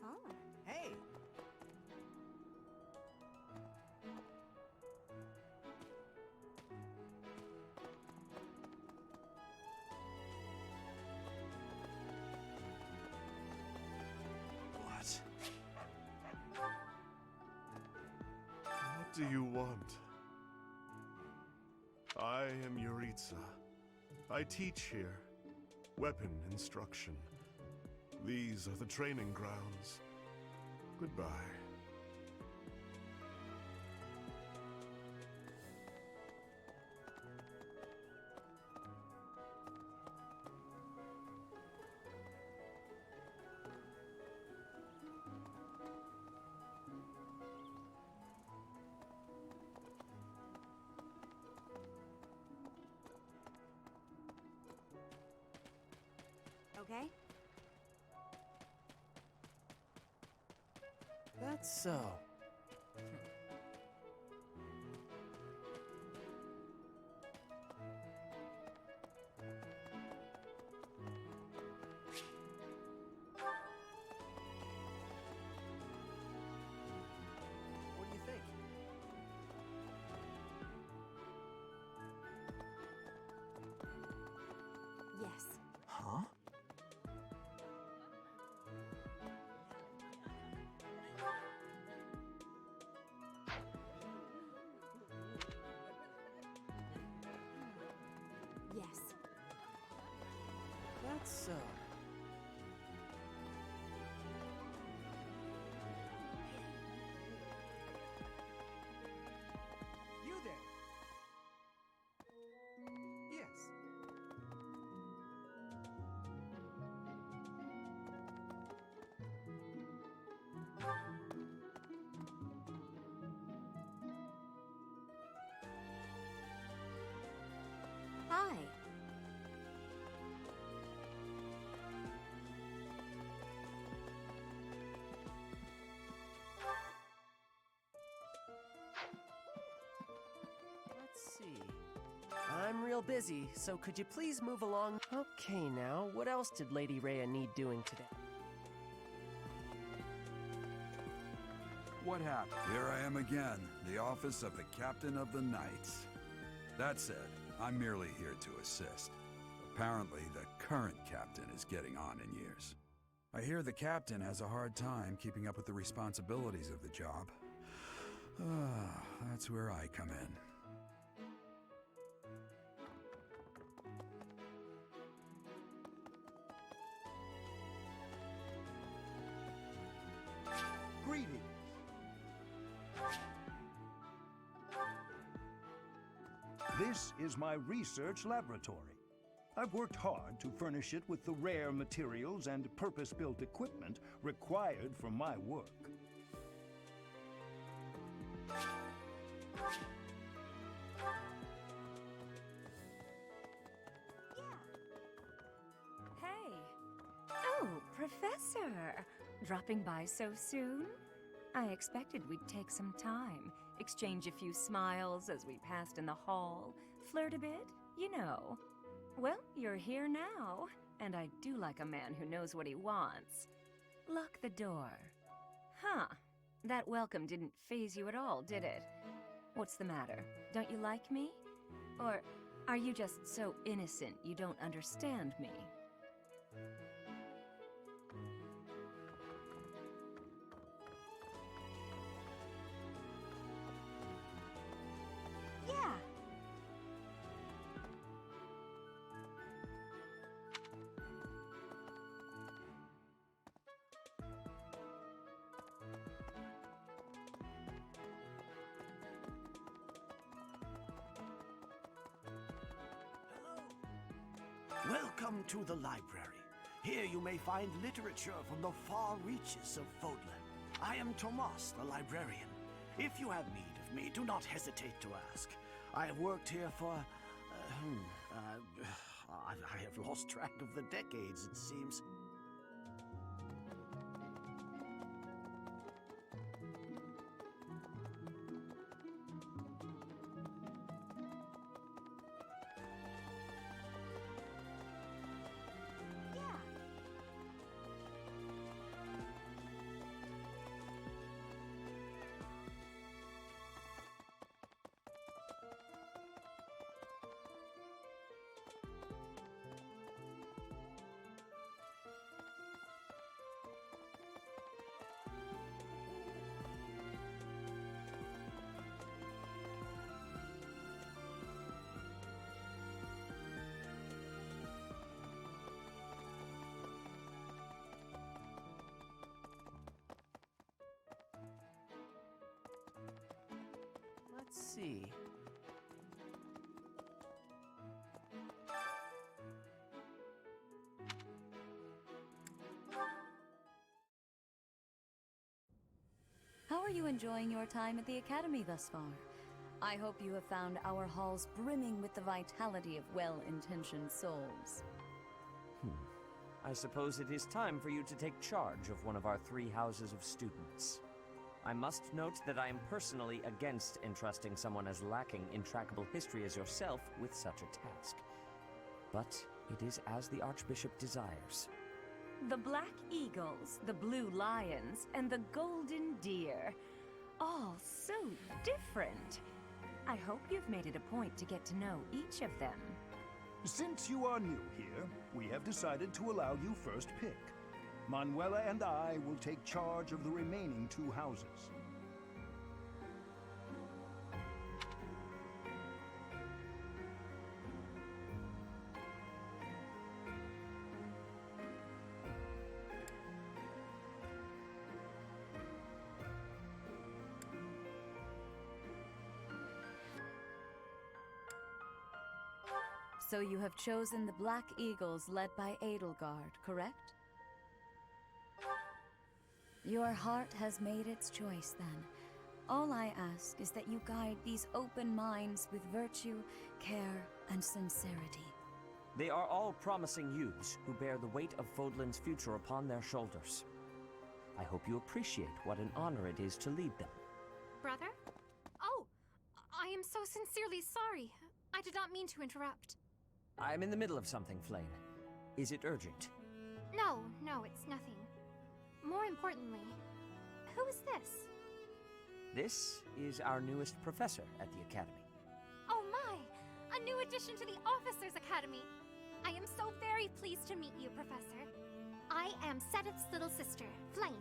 Oh. Hey! What? What do you want? I am Yuritsa. I teach here. Weapon instruction. These are the training grounds. Goodbye. Okay? That's so. What do you think? Yes. Huh? Yes. That's so. You there? Yes. Hi. Let's see. I'm real busy, so could you please move along? Okay, now, what else did Lady Rhea need doing today? What happened? Here I am again, the office of the Captain of the Knights. That said, I'm merely here to assist. Apparently, the current captain is getting on in years. I hear the captain has a hard time keeping up with the responsibilities of the job. That's where I come in. Greetings. This is my research laboratory. I've worked hard to furnish it with the rare materials and purpose-built equipment required for my work. Hey. Oh, Professor! Dropping by so soon? I expected we'd take some time, exchange a few smiles as we passed in the hall, flirt a bit, you know. Well, you're here now, and I do like a man who knows what he wants. Lock the door. Huh. That welcome didn't faze you at all, did it? What's the matter? Don't you like me? Or are you just so innocent you don't understand me? Yeah. Welcome to the library. Here you may find literature from the far reaches of Fodlan. I am Tomas, the librarian. If you have need of need me, do not hesitate to ask. I have worked here for... I have lost track of the decades, it seems. Let's see. How are you enjoying your time at the Academy thus far? I hope you have found our halls brimming with the vitality of well-intentioned souls. I suppose it is time for you to take charge of one of our 3 houses of students. I must note that I am personally against entrusting someone as lacking in trackable history as yourself with such a task. But it is as the Archbishop desires. The Black Eagles, the Blue Lions, and the Golden Deer. All so different. I hope you've made it a point to get to know each of them. Since you are new here, we have decided to allow you first pick. Manuela and I will take charge of the remaining 2 houses. So you have chosen the Black Eagles led by Edelgard, correct? Your heart has made its choice, then. All I ask is that you guide these open minds with virtue, care, and sincerity. They are all promising youths who bear the weight of Fodlan's future upon their shoulders. I hope you appreciate what an honor it is to lead them. Brother? Oh, I am so sincerely sorry. I did not mean to interrupt. I'm in the middle of something, Flame. Is it urgent? No, it's nothing. More importantly, who is this? This is our newest professor at the Academy. Oh my! A new addition to the Officers' Academy! I am so very pleased to meet you, Professor. I am Sedith's little sister, Flame.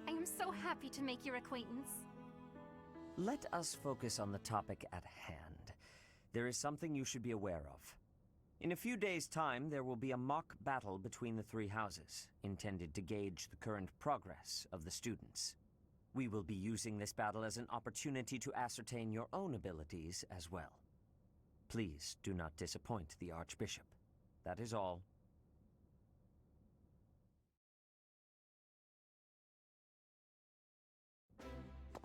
I am so happy to make your acquaintance. Let us focus on the topic at hand. There is something you should be aware of. In a few days' time, there will be a mock battle between the 3 houses, intended to gauge the current progress of the students. We will be using this battle as an opportunity to ascertain your own abilities as well. Please do not disappoint the Archbishop. That is all.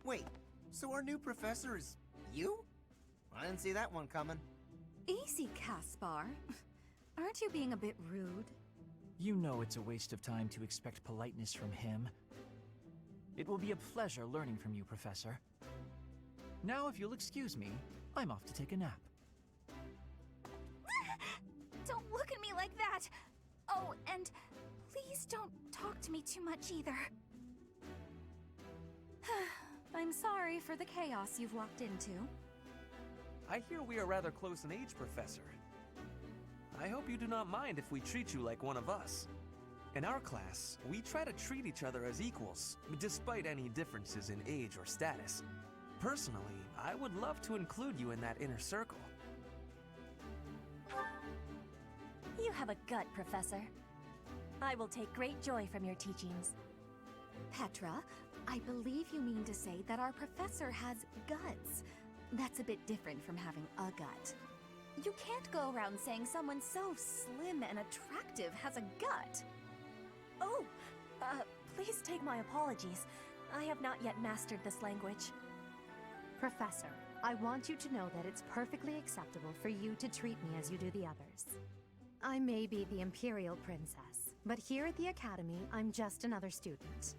Wait, so our new professor is you? I didn't see that one coming. Easy, Caspar. Aren't you being a bit rude? You know it's a waste of time to expect politeness from him. It will be a pleasure learning from you, Professor. Now, if you'll excuse me, I'm off to take a nap. Don't look at me like that! Oh, and please don't talk to me too much either. I'm sorry for the chaos you've walked into. I hear we are rather close in age, Professor. I hope you do not mind if we treat you like one of us. In our class, we try to treat each other as equals, despite any differences in age or status. Personally, I would love to include you in that inner circle. You have a gut, Professor. I will take great joy from your teachings. Petra, I believe you mean to say that our professor has guts. That's a bit different from having a gut. You can't go around saying someone so slim and attractive has a gut. Oh, please take my apologies. I have not yet mastered this language. Professor, I want you to know that it's perfectly acceptable for you to treat me as you do the others. I may be the Imperial Princess, but here at the Academy, I'm just another student.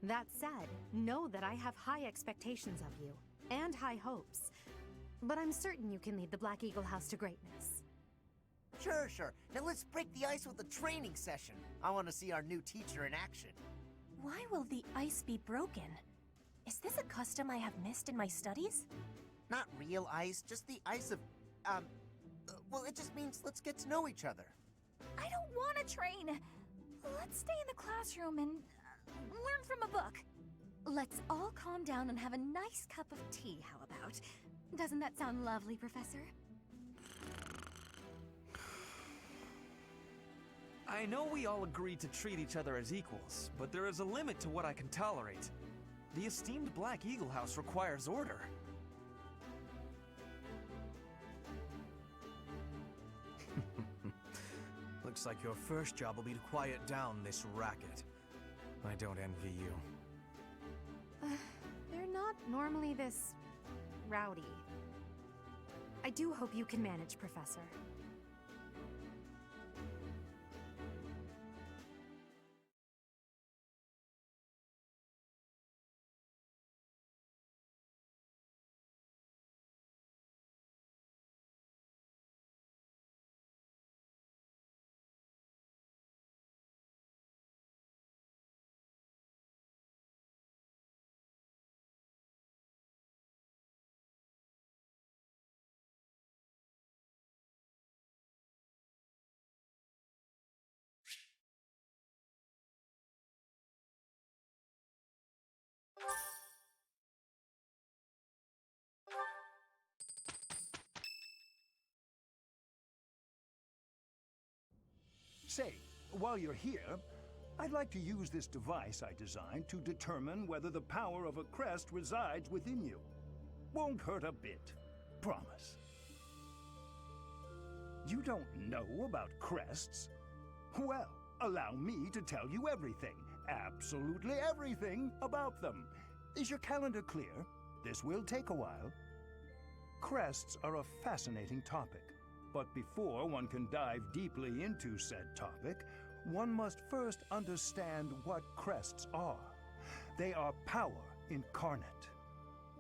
That said, know that I have high expectations of you, and high hopes. But I'm certain you can lead the Black Eagle House to greatness. Sure, sure. Now let's break the ice with a training session. I want to see our new teacher in action. Why will the ice be broken? Is this a custom I have missed in my studies? Not real ice, just the ice of, well, it just means let's get to know each other. I don't want to train. Let's stay in the classroom and learn from a book. Let's all calm down and have a nice cup of tea, how about? Doesn't that sound lovely, Professor? I know we all agreed to treat each other as equals, but there is a limit to what I can tolerate. The esteemed Black Eagle House requires order. Looks like your first job will be to quiet down this racket. I don't envy you. They're not normally this rowdy. I do hope you can manage, Professor. Say, while you're here, I'd like to use this device I designed to determine whether the power of a crest resides within you. Won't hurt a bit. Promise. You don't know about crests? Well, allow me to tell you everything, absolutely everything about them. Is your calendar clear? This will take a while. Crests are a fascinating topic. But before one can dive deeply into said topic, one must first understand what crests are. They are power incarnate.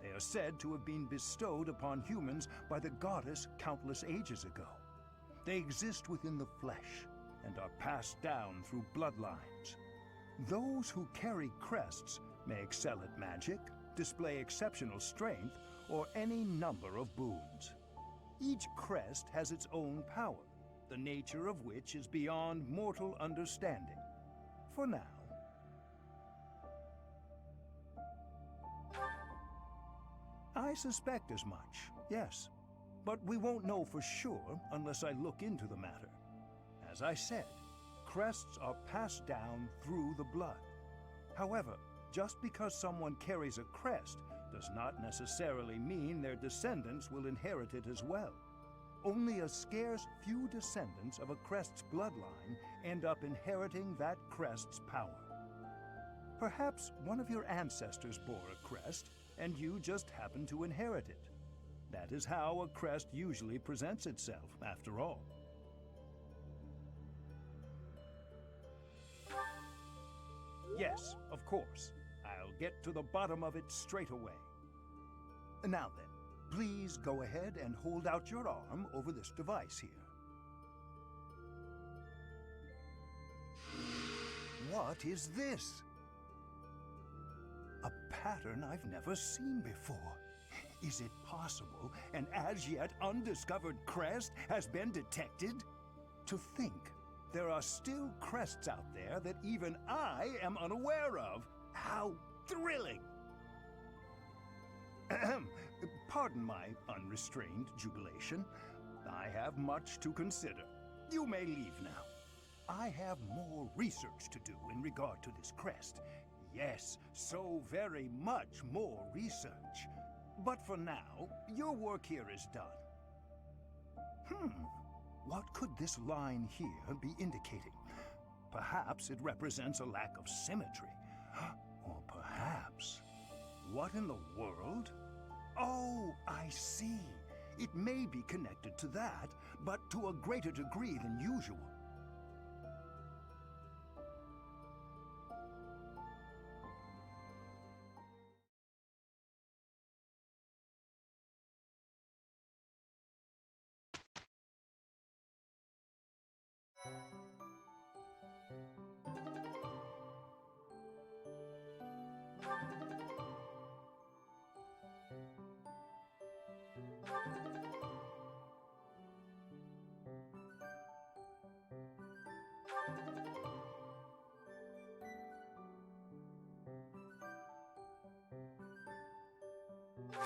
They are said to have been bestowed upon humans by the goddess countless ages ago. They exist within the flesh and are passed down through bloodlines. Those who carry crests may excel at magic, display exceptional strength, or any number of boons. Each crest has its own power, the nature of which is beyond mortal understanding. For now. I suspect as much, yes. But we won't know for sure unless I look into the matter. As I said, crests are passed down through the blood. However, just because someone carries a crest does not necessarily mean their descendants will inherit it as well. Only a scarce few descendants of a crest's bloodline end up inheriting that crest's power. Perhaps one of your ancestors bore a crest, and you just happen to inherit it. That is how a crest usually presents itself, after all. Yes, of course. I'll get to the bottom of it straight away. Now then, please go ahead and hold out your arm over this device here. What is this? A pattern I've never seen before. Is it possible an as-yet undiscovered crest has been detected? To think there are still crests out there that even I am unaware of. How thrilling! Pardon my unrestrained jubilation. I have much to consider. You may leave now. I have more research to do in regard to this crest. Yes, so very much more research. But for now, your work here is done. What could this line here be indicating? Perhaps it represents a lack of symmetry. Or perhaps... What in the world? Oh, I see. It may be connected to that, but to a greater degree than usual.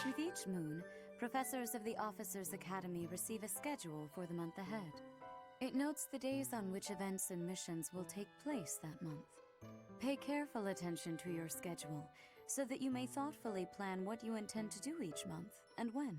With each moon, professors of the Officers' Academy receive a schedule for the month ahead. It notes the days on which events and missions will take place that month. Pay careful attention to your schedule, so that you may thoughtfully plan what you intend to do each month and when.